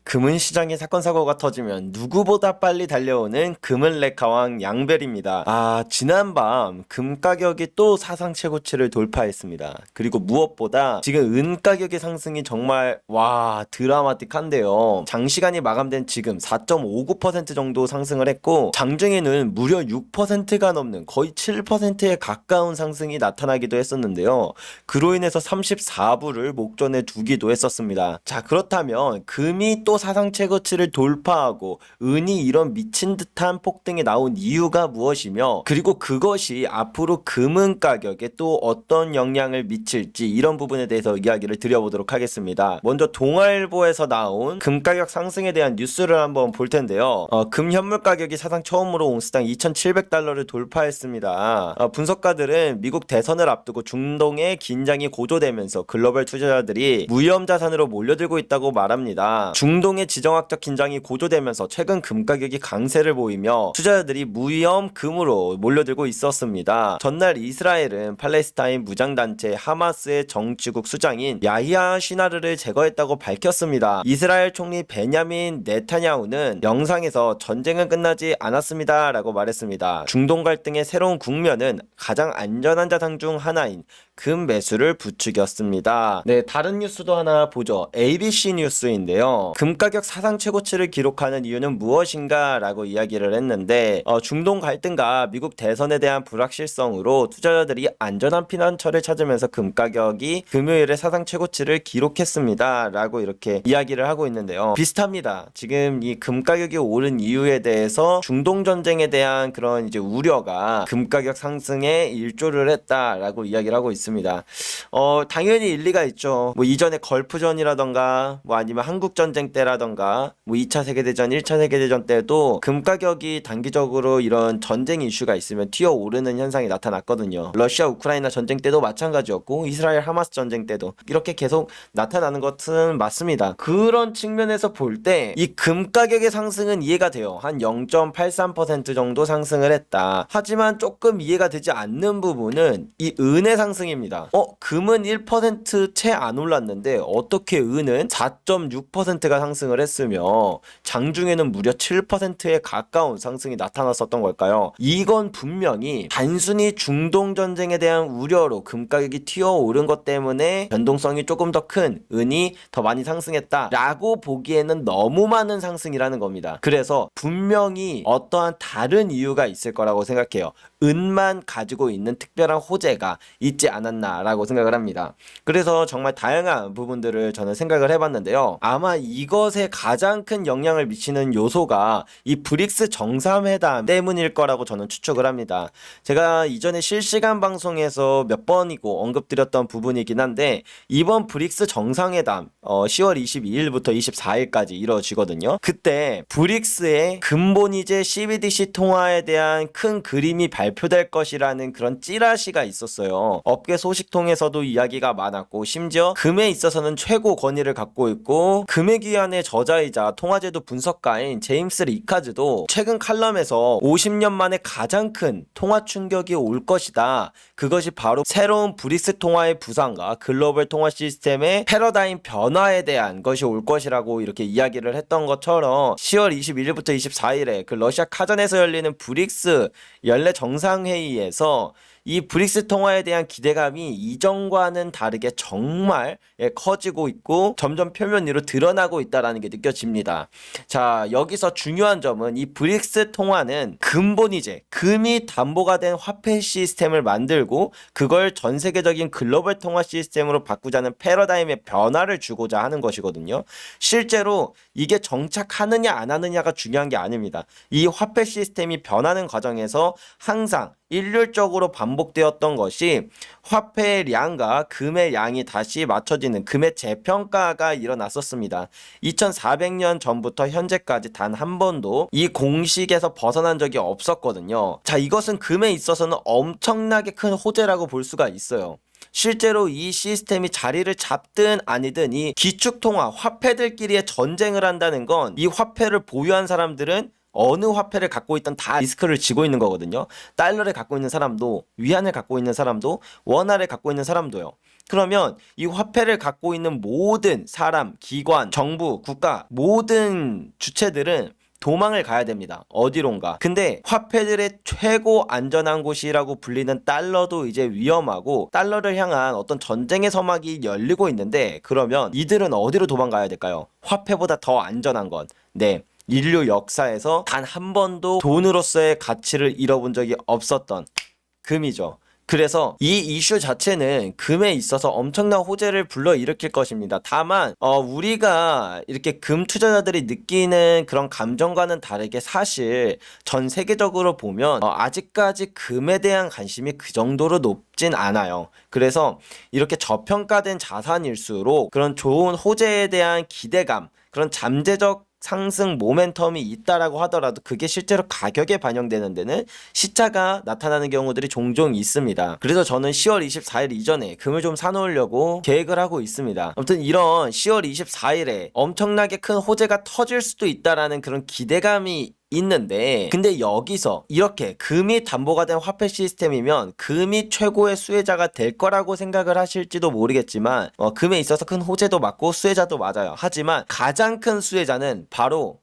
금은 시장에 사건 사고가 터지면 누구보다 빨리 달려오는 금은 레카왕 양벨입니다. 지난밤 금 가격이 또 사상 최고치를 돌파했습니다. 그리고 무엇보다 지금 은 가격의 상승이 정말 드라마틱한데요. 장시간이 마감된 지금 4.59% 정도 상승을 했고, 장중에는 무려 6%가 넘는 거의 7%에 가까운 상승이 나타나기도 했었는데요. 그로 인해서 34불을 목전에 두기도 했었습니다. 자, 그렇다면 금이 또 사상 최고치를 돌파하고 은이 이런 미친 듯한 폭등에 나온 이유가 무엇이며, 그리고 그것이 앞으로 금은 가격에 또 어떤 영향을 미칠지, 이런 부분에 대해서 이야기를 드려보도록 하겠습니다. 먼저 동아일보에서 나온 금 가격 상승에 대한 뉴스를 한번 볼 텐데요. 금 현물 가격이 사상 처음으로 온스당 2,700달러를 돌파했습니다. 분석가들은 미국 대선을 앞두고 중동의 긴장이 고조되면서 글로벌 투자자들이 무위험 자산으로 몰려들고 있다고 말합니다. 중동의 지정학적 긴장이 고조되면서 최근 금 가격이 강세를 보이며 투자자들이 무위험 금으로 몰려들고 있었습니다. 전날 이스라엘은 팔레스타인 무장단체 하마스의 정치국 수장인 야히야 시나르를 제거했다고 밝혔습니다. 이스라엘 총리 베냐민 네타냐후는 영상에서 전쟁은 끝나지 않았습니다 라고 말했습니다. 중동 갈등의 새로운 국면은 가장 안전한 자산 중 하나인 금 매수를 부추겼습니다. 네, 다른 뉴스도 하나 보죠. ABC 뉴스인데요. 금 가격 사상 최고치를 기록하는 이유는 무엇인가 라고 이야기를 했는데, 중동 갈등과 미국 대선에 대한 불확실성으로 투자자들이 안전한 피난처를 찾으면서 금 가격이 금요일에 사상 최고치를 기록했습니다 라고 이렇게 이야기를 하고 있는데요. 비슷합니다. 지금 이 금 가격이 오른 이유에 대해서 중동 전쟁에 대한 그런 이제 우려가 금 가격 상승에 일조를 했다라고 이야기를 하고 있습니다. 당연히 일리가 있죠. 뭐 이전에 걸프전이라던가 뭐 아니면 한국전쟁 때라던가 뭐 2차 세계대전, 1차 세계대전 때도 금 가격이 단기적으로 이런 전쟁 이슈가 있으면 튀어오르는 현상이 나타났거든요. 러시아 우크라이나 전쟁 때도 마찬가지였고, 이스라엘 하마스 전쟁 때도 이렇게 계속 나타나는 것은 맞습니다. 그런 측면에서 볼 때 이 금 가격의 상승은 이해가 돼요. 한 0.83% 정도 상승을 했다. 하지만 조금 이해가 되지 않는 부분은 이 은의 상승입니다. 금은 1% 채 안 올랐는데 어떻게 은은 4.6%가 상승을 했으며 장중에는 무려 7%에 가까운 상승이 나타났었던 걸까요? 이건 분명히 단순히 중동 전쟁에 대한 우려로 금 가격이 튀어오른 것 때문에 변동성이 조금 더 큰 은이 더 많이 상승했다라고 보기에는 너무 많은 상승이라는 겁니다. 그래서 분명히 어떠한 다른 이유가 있을 거라고 생각해요. 은만 가지고 있는 특별한 호재가 있지 않았나라고 생각을 합니다. 그래서 정말 다양한 부분들을 저는 생각을 해봤는데요. 아마 이것에 가장 큰 영향을 미치는 요소가 이 브릭스 정상회담 때문일 거라고 저는 추측을 합니다. 제가 이전에 실시간 방송에서 몇 번이고 언급드렸던 부분이긴 한데, 이번 브릭스 정상회담 10월 22일부터 24일까지 이루어지거든요. 그때 브릭스의 근본이제 CBDC 통화에 대한 큰 그림이 발표될 것이라는 그런 찌라시가 있었어요. 업계 소식통에서도 이야기가 많았고, 심지어 금에 있어서는 최고 권위를 갖고 있고 금의 귀환의 저자이자 통화제도 분석가인 제임스 리카즈도 최근 칼럼에서 50년 만에 가장 큰 통화 충격이 올 것이다. 그것이 바로 새로운 브릭스 통화의 부상과 글로벌 통화 시스템의 패러다임 변화에 대한 것이 올 것이라고 이렇게 이야기를 했던 것처럼 10월 21일부터 24일에 그 러시아 카잔에서 열리는 브릭스 연례 정상회의에서 이 브릭스 통화에 대한 기대감이 이전과는 다르게 정말 커지고 있고 점점 표면 위로 드러나고 있다는 게 느껴집니다. 자, 여기서 중요한 점은 이 브릭스 통화는 근본이제, 금이 담보가 된 화폐 시스템을 만들고 그걸 전 세계적인 글로벌 통화 시스템으로 바꾸자는 패러다임의 변화를 주고자 하는 것이거든요. 실제로 이게 정착하느냐 안 하느냐가 중요한 게 아닙니다. 이 화폐 시스템이 변하는 과정에서 항상 일률적으로 반복되었던 것이 화폐의 양과 금의 양이 다시 맞춰지는 금의 재평가가 일어났었습니다. 2400년 전부터 현재까지 단 한 번도 이 공식에서 벗어난 적이 없었거든요. 자, 이것은 금에 있어서는 엄청나게 큰 호재라고 볼 수가 있어요. 실제로 이 시스템이 자리를 잡든 아니든 이 기축통화 화폐들끼리의 전쟁을 한다는 건 이 화폐를 보유한 사람들은 어느 화폐를 갖고 있던 다 리스크를 지고 있는 거거든요. 달러를 갖고 있는 사람도, 위안을 갖고 있는 사람도, 원화를 갖고 있는 사람도요. 그러면 이 화폐를 갖고 있는 모든 사람, 기관, 정부, 국가 모든 주체들은 도망을 가야 됩니다. 어디론가. 근데 화폐들의 최고 안전한 곳이라고 불리는 달러도 이제 위험하고 달러를 향한 어떤 전쟁의 서막이 열리고 있는데, 그러면 이들은 어디로 도망가야 될까요? 화폐보다 더 안전한 건, 네, 인류 역사에서 단 한 번도 돈으로서의 가치를 잃어본 적이 없었던 금이죠. 그래서 이 이슈 자체는 금에 있어서 엄청난 호재를 불러일으킬 것입니다. 다만 우리가 이렇게 금 투자자들이 느끼는 그런 감정과는 다르게 사실 전 세계적으로 보면 아직까지 금에 대한 관심이 그 정도로 높진 않아요. 그래서 이렇게 저평가된 자산일수록 그런 좋은 호재에 대한 기대감, 그런 잠재적 상승 모멘텀이 있다라고 하더라도 그게 실제로 가격에 반영되는 데는 시차가 나타나는 경우들이 종종 있습니다. 그래서 저는 10월 24일 이전에 금을 좀 사놓으려고 계획을 하고 있습니다. 아무튼 이런 10월 24일에 엄청나게 큰 호재가 터질 수도 있다라는 그런 기대감이 있는데, 근데 여기서 이렇게 금이 담보가 된 화폐 시스템이면 금이 최고의 수혜자가 될 거라고 생각을 하실지도 모르겠지만 금에 있어서 큰 호재도 맞고 수혜자도 맞아요. 하지만 가장 큰 수혜자는 바로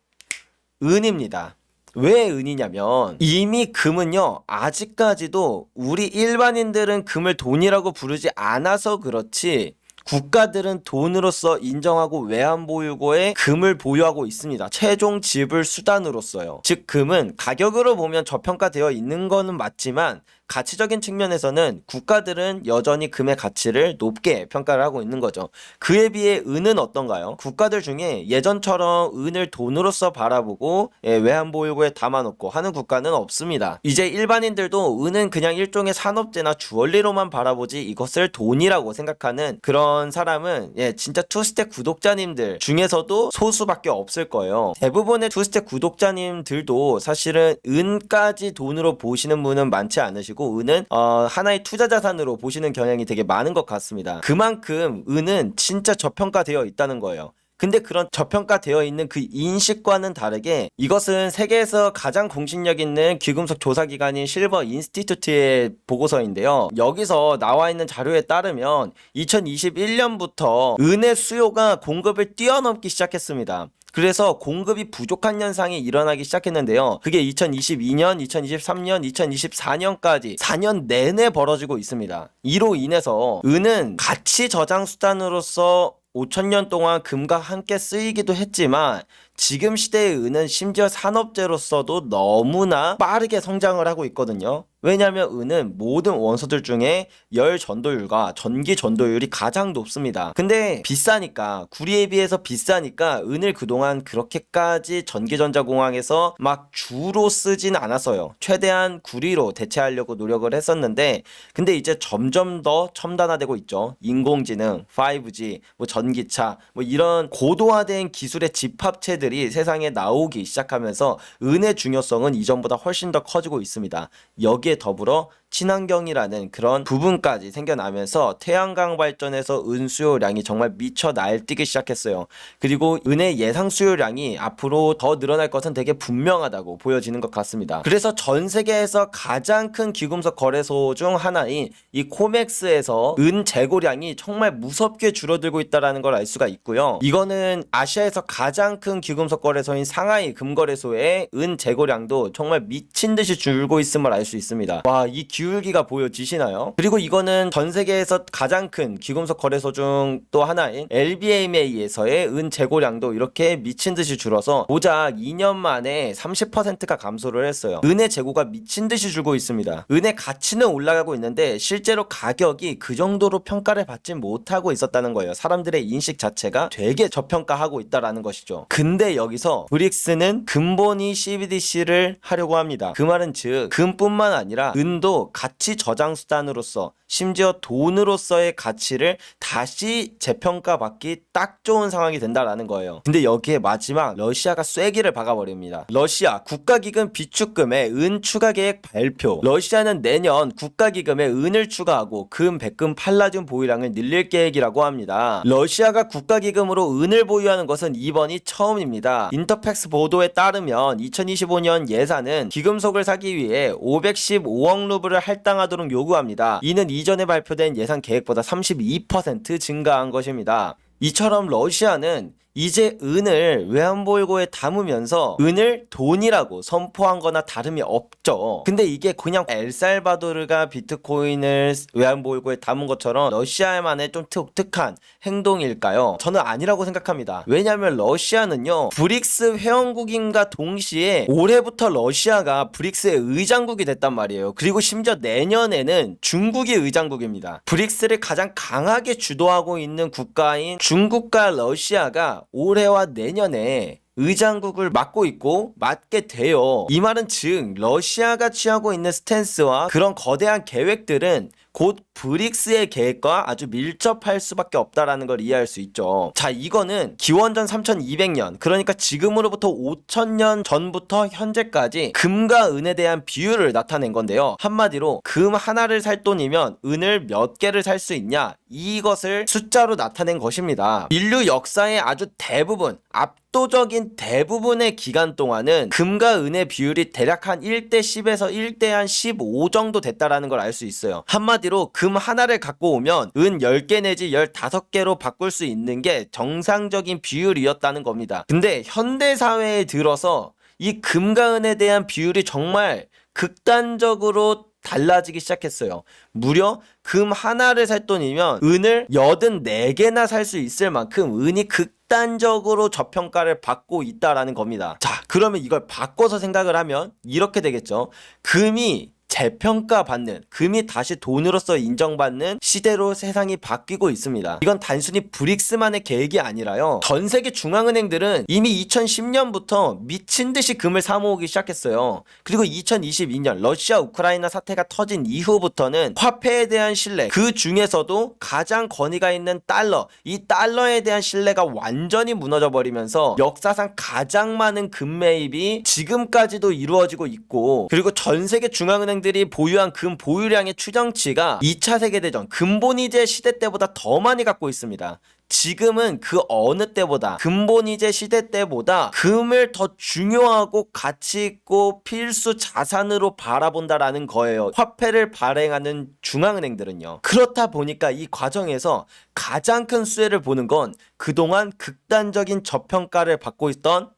은입니다. 왜 은이냐면 이미 금은요, 아직까지도 우리 일반인들은 금을 돈이라고 부르지 않아서 그렇지 국가들은 돈으로서 인정하고 외환보유고에 금을 보유하고 있습니다. 최종 지불 수단으로서요. 즉 금은 가격으로 보면 저평가되어 있는 거는 맞지만 가치적인 측면에서는 국가들은 여전히 금의 가치를 높게 평가를 하고 있는 거죠. 그에 비해 은은 어떤가요? 국가들 중에 예전처럼 은을 돈으로서 바라보고 외환보유고에 담아놓고 하는 국가는 없습니다. 이제 일반인들도 은은 그냥 일종의 산업재나 주얼리로만 바라보지 이것을 돈이라고 생각하는 그런 사람은 진짜 투스텝 구독자님들 중에서도 소수밖에 없을 거예요. 대부분의 투스텝 구독자님들도 사실은 은까지 돈으로 보시는 분은 많지 않으시고 은은 하나의 투자 자산으로 보시는 경향이 되게 많은 것 같습니다. 그만큼 은은 진짜 저평가되어 있다는 거예요. 근데 그런 저평가되어 있는 그 인식과는 다르게 이것은 세계에서 가장 공신력 있는 귀금속 조사기관인 실버 인스티튜트의 보고서인데요. 여기서 나와 있는 자료에 따르면 2021년부터 은의 수요가 공급을 뛰어넘기 시작했습니다. 그래서 공급이 부족한 현상이 일어나기 시작했는데요. 그게 2022년, 2023년, 2024년까지 4년 내내 벌어지고 있습니다. 이로 인해서 은은 가치 저장 수단으로서 5,000년 동안 금과 함께 쓰이기도 했지만 지금 시대의 은은 심지어 산업재로서도 너무나 빠르게 성장을 하고 있거든요. 왜냐하면 은은 모든 원소들 중에 열 전도율과 전기 전도율이 가장 높습니다. 근데 비싸니까, 구리에 비해서 비싸니까 은을 그동안 그렇게까지 전기전자공학에서 막 주로 쓰진 않았어요. 최대한 구리로 대체하려고 노력을 했었는데, 근데 이제 점점 더 첨단화되고 있죠. 인공지능, 5G, 전기차, 이런 고도화된 기술의 집합체들이 세상에 나오기 시작하면서 은의 중요성은 이전보다 훨씬 더 커지고 있습니다. 여기에 더불어 친환경이라는 그런 부분까지 생겨나면서 태양광 발전에서 은 수요량이 정말 미쳐 날뛰기 시작했어요. 그리고 은의 예상 수요량이 앞으로 더 늘어날 것은 되게 분명하다고 보여지는 것 같습니다. 그래서 전 세계에서 가장 큰 귀금속 거래소 중 하나인 이 코맥스에서 은 재고량이 정말 무섭게 줄어들고 있다는 걸 알 수가 있고요. 이거는 아시아에서 가장 큰 귀금속 거래소인 상하이 금거래소의 은 재고량도 정말 미친 듯이 줄고 있음을 알 수 있습니다. 와, 이 기울기가 보여지시나요? 그리고 이거는 전 세계에서 가장 큰 귀금속 거래소 중 또 하나인 LBMA에서의 은 재고량도 이렇게 미친 듯이 줄어서 고작 2년 만에 30%가 감소를 했어요. 은의 재고가 미친 듯이 줄고 있습니다. 은의 가치는 올라가고 있는데 실제로 가격이 그 정도로 평가를 받지 못하고 있었다는 거예요. 사람들의 인식 자체가 되게 저평가하고 있다라는 것이죠. 근데 여기서 브릭스는 근본이 CBDC를 하려고 합니다. 그 말은 즉 금뿐만 아니라 은도 가치 저장 수단으로서, 심지어 돈으로서의 가치를 다시 재평가받기 딱 좋은 상황이 된다라는 거예요. 근데 여기에 마지막 러시아가 쐐기를 박아버립니다. 러시아 국가기금 비축금의 은 추가 계획 발표. 러시아는 내년 국가기금에 은을 추가하고 금, 백금, 팔라듐 보유량을 늘릴 계획이라고 합니다. 러시아가 국가기금으로 은을 보유하는 것은 이번이 처음입니다. 인터팩스 보도에 따르면 2025년 예산은 기금속을 사기 위해 515억 루블을 할당하도록 요구합니다. 이는 이전에 발표된 예상 계획보다 32% 증가한 것입니다. 이처럼 러시아는 이제 은을 외환보유고에 담으면서 은을 돈이라고 선포한 거나 다름이 없죠. 근데 이게 그냥 엘살바도르가 비트코인을 외환보유고에 담은 것처럼 러시아만의 좀 독특한 행동일까요? 저는 아니라고 생각합니다. 왜냐하면 러시아는요, 브릭스 회원국인과 동시에 올해부터 러시아가 브릭스의 의장국이 됐단 말이에요. 그리고 심지어 내년에는 중국이 의장국입니다. 브릭스를 가장 강하게 주도하고 있는 국가인 중국과 러시아가 올해와 내년에 의장국을 맡고 있고 맡게 돼요. 이 말은 즉 러시아가 취하고 있는 스탠스와 그런 거대한 계획들은 곧 브릭스의 계획과 아주 밀접할 수밖에 없다라는 걸 이해할 수 있죠. 자, 이거는 기원전 3200년, 그러니까 지금으로부터 5000년 전부터 현재까지 금과 은에 대한 비율을 나타낸 건데요. 한마디로 금 하나를 살 돈이면 은을 몇 개를 살 수 있냐, 이것을 숫자로 나타낸 것입니다. 인류 역사의 아주 대부분, 압도적인 대부분의 기간 동안은 금과 은의 비율이 대략 한 1대10에서 1대15 정도 됐다라는 걸 알 수 있어요. 한마디로 금 하나를 갖고 오면 은 10개 내지 15개로 바꿀 수 있는 게 정상적인 비율이었다는 겁니다. 근데 현대 사회에 들어서 이 금과 은에 대한 비율이 정말 극단적으로 달라지기 시작했어요. 무려 금 하나를 살 돈이면 은을 84개나 살 수 있을 만큼 은이 극단적으로 저평가를 받고 있다라는 겁니다. 자, 그러면 이걸 바꿔서 생각을 하면 이렇게 되겠죠. 금이 재평가받는, 금이 다시 돈으로서 인정받는 시대로 세상이 바뀌고 있습니다. 이건 단순히 브릭스만의 계획이 아니라요, 전 세계 중앙은행들은 이미 2010년부터 미친 듯이 금을 사모으기 시작했어요. 그리고 2022년 러시아 우크라이나 사태가 터진 이후부터는 화폐에 대한 신뢰, 그 중에서도 가장 권위가 있는 달러, 이 달러에 대한 신뢰가 완전히 무너져 버리면서 역사상 가장 많은 금 매입이 지금까지도 이루어지고 있고, 그리고 전 세계 중앙은행 들이 보유한 금 보유량의 추정치가 2차 세계대전 근본이제 시대 때보다 더 많이 갖고 있습니다. 지금은 그 어느 때보다, 근본이제 시대 때보다 금을 더 중요하고 가치 있고 필수 자산으로 바라본다라는 거예요. 화폐를 발행하는 중앙은행들은요. 그렇다 보니까 이 과정에서 가장 큰 수혜를 보는 건 그동안 극단적인 저평가를 받고 있던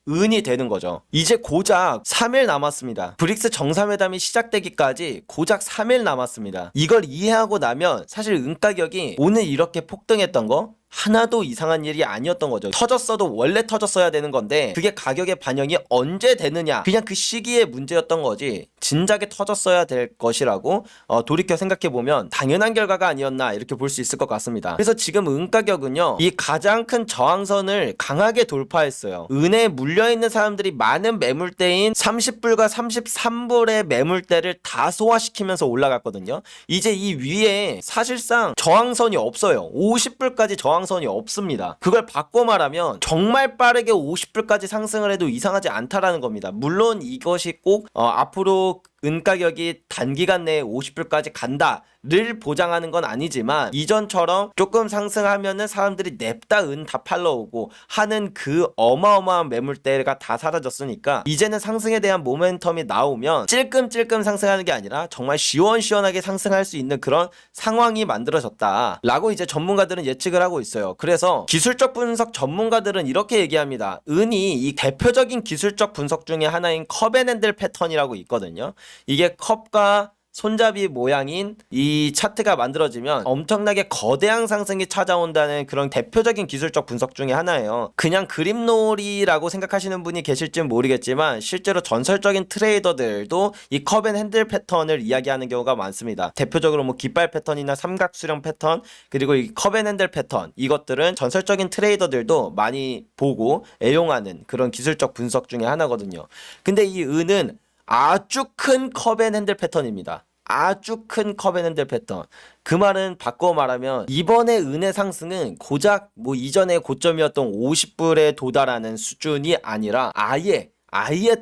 은이 되는 거죠. 이제 고작 3일 남았습니다. 브릭스 정상회담이 시작되기까지 고작 3일 남았습니다. 이걸 이해하고 나면 사실 은 가격이 오늘 이렇게 폭등했던 거 하나도 이상한 일이 아니었던 거죠. 터졌어도 원래 터졌어야 되는 건데 그게 가격의 반영이 언제 되느냐, 그냥 그 시기의 문제였던 거지 진작에 터졌어야 될 것이라고 돌이켜 생각해보면 당연한 결과가 아니었나, 이렇게 볼 수 있을 것 같습니다. 그래서 지금 은 가격은요, 이 가장 큰 저항선을 강하게 돌파했어요. 은에 물려있는 사람들이 많은 매물대인 30불과 33불의 매물대를 다 소화시키면서 올라갔거든요. 이제 이 위에 사실상 저항선이 없어요. 50불까지 저항선이 없습니다. 그걸 바꿔 말하면 정말 빠르게 50불까지 상승을 해도 이상하지 않다라는 겁니다. 물론 이것이 꼭 앞으로 은 가격이 단기간 내에 50불까지 간다를 보장하는 건 아니지만, 이전처럼 조금 상승하면은 사람들이 냅다 은 다 팔러 오고 하는 그 어마어마한 매물대가 다 사라졌으니까 이제는 상승에 대한 모멘텀이 나오면 찔끔찔끔 상승하는 게 아니라 정말 시원시원하게 상승할 수 있는 그런 상황이 만들어졌다 라고 이제 전문가들은 예측을 하고 있어요. 그래서 기술적 분석 전문가들은 이렇게 얘기합니다. 은이 이 대표적인 기술적 분석 중에 하나인 컵앤핸들 패턴이라고 있거든요. 이게 컵과 손잡이 모양인 이 차트가 만들어지면 엄청나게 거대한 상승이 찾아온다는 그런 대표적인 기술적 분석 중에 하나예요. 그냥 그림놀이라고 생각하시는 분이 계실지는 모르겠지만 실제로 전설적인 트레이더들도 이 컵앤핸들 패턴을 이야기하는 경우가 많습니다. 대표적으로 뭐 깃발 패턴이나 삼각수렴 패턴, 그리고 이 컵앤핸들 패턴, 이것들은 전설적인 트레이더들도 많이 보고 애용하는 그런 기술적 분석 중에 하나거든요. 근데 이 은은 아주 큰 컵앤핸들 패턴입니다. 아주 큰 컵앤핸들 패턴. 그 말은 바꿔 말하면 이번에 은의 상승은 고작 뭐 이전에 고점이었던 50불에 도달하는 수준이 아니라 아예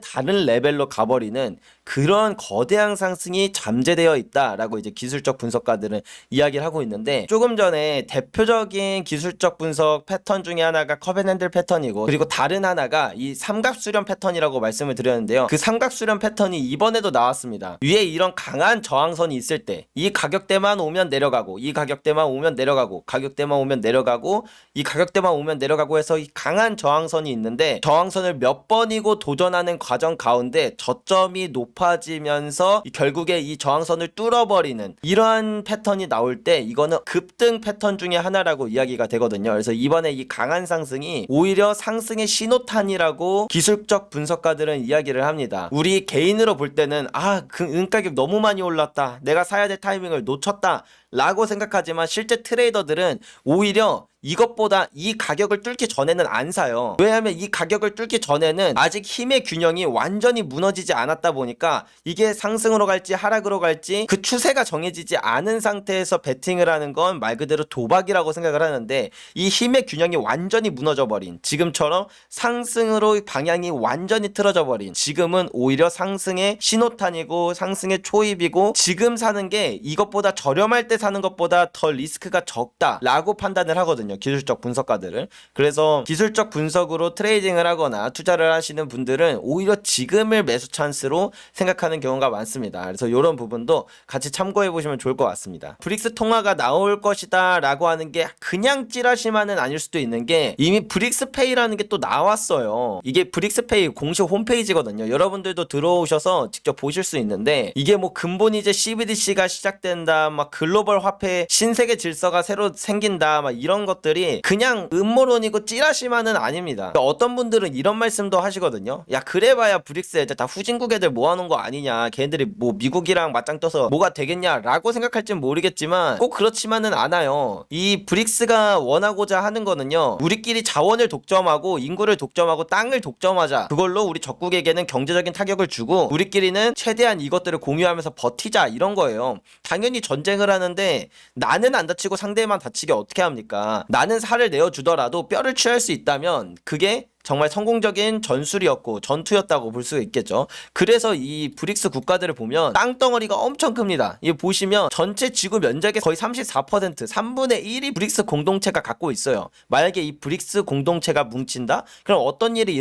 다른 레벨로 가버리는 그런 거대한 상승이 잠재되어 있다라고 이제 기술적 분석가들은 이야기를 하고 있는데, 조금 전에 대표적인 기술적 분석 패턴 중에 하나가 컵앤핸들 패턴이고, 그리고 다른 하나가 이 삼각수렴 패턴이라고 말씀을 드렸는데요. 그 삼각수렴 패턴이 이번에도 나왔습니다. 위에 이런 강한 저항선이 있을 때 이 가격대만 오면 내려가고, 이 가격대만 오면 내려가고, 가격대만 오면 내려가고, 이 가격대만 오면 내려가고 해서 이 강한 저항선이 있는데, 저항선을 몇 번이고 도전하는 과정 가운데 저점이 높아지면서 결국에 이 저항선을 뚫어버리는 이러한 패턴이 나올 때 이거는 급등 패턴 중에 하나라고 이야기가 되거든요. 그래서 이번에 이 강한 상승이 오히려 상승의 신호탄이라고 기술적 분석가들은 이야기를 합니다. 우리 개인으로 볼 때는 그 은가격 너무 많이 올랐다, 내가 사야 될 타이밍을 놓쳤다 라고 생각하지만, 실제 트레이더들은 오히려 이것보다 이 가격을 뚫기 전에는 안 사요. 왜냐하면 이 가격을 뚫기 전에는 아직 힘의 균형이 완전히 무너지지 않았다 보니까 이게 상승으로 갈지 하락으로 갈지 그 추세가 정해지지 않은 상태에서 베팅을 하는 건 말 그대로 도박이라고 생각을 하는데, 이 힘의 균형이 완전히 무너져 버린 지금처럼 상승으로 방향이 완전히 틀어져 버린 지금은 오히려 상승의 신호탄이고 상승의 초입이고, 지금 사는 게 이것보다 저렴할 때 사는 것보다 더 리스크가 적다라고 판단을 하거든요, 기술적 분석가들은. 그래서 기술적 분석으로 트레이딩을 하거나 투자를 하시는 분들은 오히려 지금을 매수 찬스로 생각하는 경우가 많습니다. 그래서 이런 부분도 같이 참고해 보시면 좋을 것 같습니다. 브릭스 통화가 나올 것이다 라고 하는 게 그냥 찌라시만은 아닐 수도 있는 게, 이미 브릭스페이라는 게 또 나왔어요. 이게 브릭스페이 공식 홈페이지거든요. 여러분들도 들어오셔서 직접 보실 수 있는데, 이게 뭐 근본 이제 CBDC가 시작된다, 막 글로벌 화폐 신세계 질서가 새로 생긴다, 막 이런 것들이 그냥 음모론이고 찌라시만은 아닙니다. 어떤 분들은 이런 말씀도 하시거든요. 야, 그래봐야 브릭스 애들 다 후진국 애들 모아놓은 거 아니냐, 걔네들이 뭐 미국이랑 맞짱 떠서 뭐가 되겠냐 라고 생각할진 모르겠지만 꼭 그렇지만은 않아요. 이 브릭스가 원하고자 하는 거는요, 우리끼리 자원을 독점하고 인구를 독점하고 땅을 독점하자, 그걸로 우리 적국에게는 경제적인 타격을 주고 우리끼리는 최대한 이것들을 공유하면서 버티자, 이런 거예요. 당연히 전쟁을 하는데 나는 안 다치고 상대만 다치게 어떻게 합니까? 나는 살을 내어주더라도 뼈를 취할 수 있다면 그게 정말 성공적인 전술이었고 전투였다고 볼 수 있겠죠. 그래서 이 브릭스 국가들을 보면 땅덩어리가 엄청 큽니다. 이 보시면 전체 지구 면적의 거의 34%, 3분의 1이 브릭스 공동체가 갖고 있어요. 만약에 이 브릭스 공동체가 뭉친다? 그럼 어떤 일이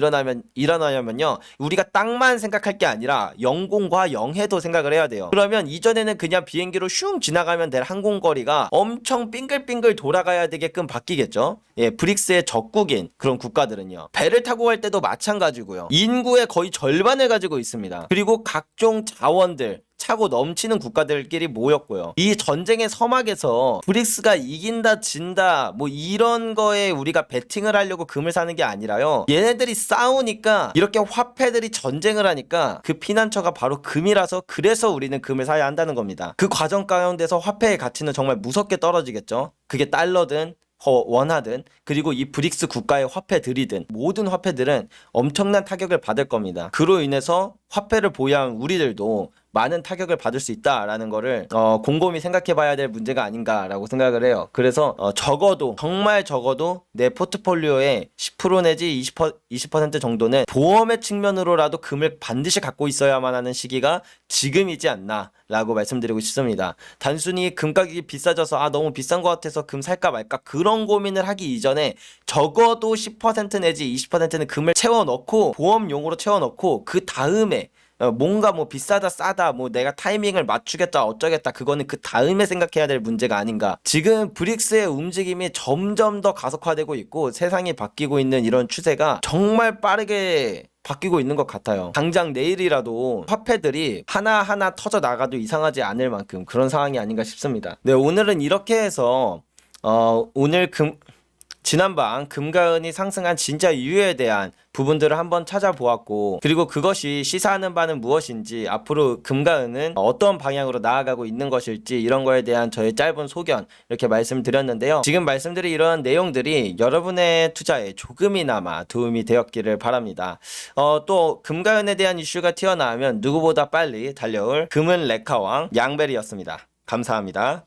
일어나냐면요, 우리가 땅만 생각할 게 아니라 영공과 영해도 생각을 해야 돼요. 그러면 이전에는 그냥 비행기로 슝 지나가면 될 항공거리가 엄청 빙글빙글 돌아가야 되게끔 바뀌겠죠. 예, 브릭스의 적국인 그런 국가들은요, 배를 타고 갈 때도 마찬가지고요, 인구의 거의 절반을 가지고 있습니다. 그리고 각종 자원들 차고 넘치는 국가들끼리 모였고요. 이 전쟁의 서막에서 브릭스가 이긴다 진다 뭐 이런 거에 우리가 베팅을 하려고 금을 사는 게 아니라요, 얘네들이 싸우니까 이렇게 화폐들이 전쟁을 하니까 그 피난처가 바로 금이라서, 그래서 우리는 금을 사야 한다는 겁니다. 그 과정 가운데서 화폐의 가치는 정말 무섭게 떨어지겠죠. 그게 달러든 원하든, 그리고 이 브릭스 국가의 화폐들이든 모든 화폐들은 엄청난 타격을 받을 겁니다. 그로 인해서 화폐를 보유한 우리들도 많은 타격을 받을 수 있다라는 거를 곰곰이 생각해 봐야 될 문제가 아닌가라고 생각을 해요. 그래서 적어도, 정말 적어도 내 포트폴리오의 10% 내지 20% 정도는 보험의 측면으로라도 금을 반드시 갖고 있어야만 하는 시기가 지금이지 않나 라고 말씀드리고 싶습니다. 단순히 금 가격이 비싸져서 너무 비싼 것 같아서 금 살까 말까 그런 고민을 하기 이전에 적어도 10% 내지 20%는 금을 채워넣고, 보험용으로 채워넣고, 그 다음에 뭔가 뭐 비싸다 싸다 뭐 내가 타이밍을 맞추겠다 어쩌겠다, 그거는 그 다음에 생각해야 될 문제가 아닌가. 지금 브릭스의 움직임이 점점 더 가속화되고 있고 세상이 바뀌고 있는 이런 추세가 정말 빠르게 바뀌고 있는 것 같아요. 당장 내일이라도 화폐들이 하나하나 터져 나가도 이상하지 않을 만큼 그런 상황이 아닌가 싶습니다. 네, 오늘은 이렇게 해서 오늘 지난방 금과 은이 상승한 진짜 이유에 대한 부분들을 한번 찾아보았고, 그리고 그것이 시사하는 바는 무엇인지, 앞으로 금과 은은 어떤 방향으로 나아가고 있는 것일지, 이런 거에 대한 저의 짧은 소견 이렇게 말씀드렸는데요. 지금 말씀드린 이런 내용들이 여러분의 투자에 조금이나마 도움이 되었기를 바랍니다. 또 금과 은에 대한 이슈가 튀어나오면 누구보다 빨리 달려올 금은 레카왕 양벨이었습니다. 감사합니다.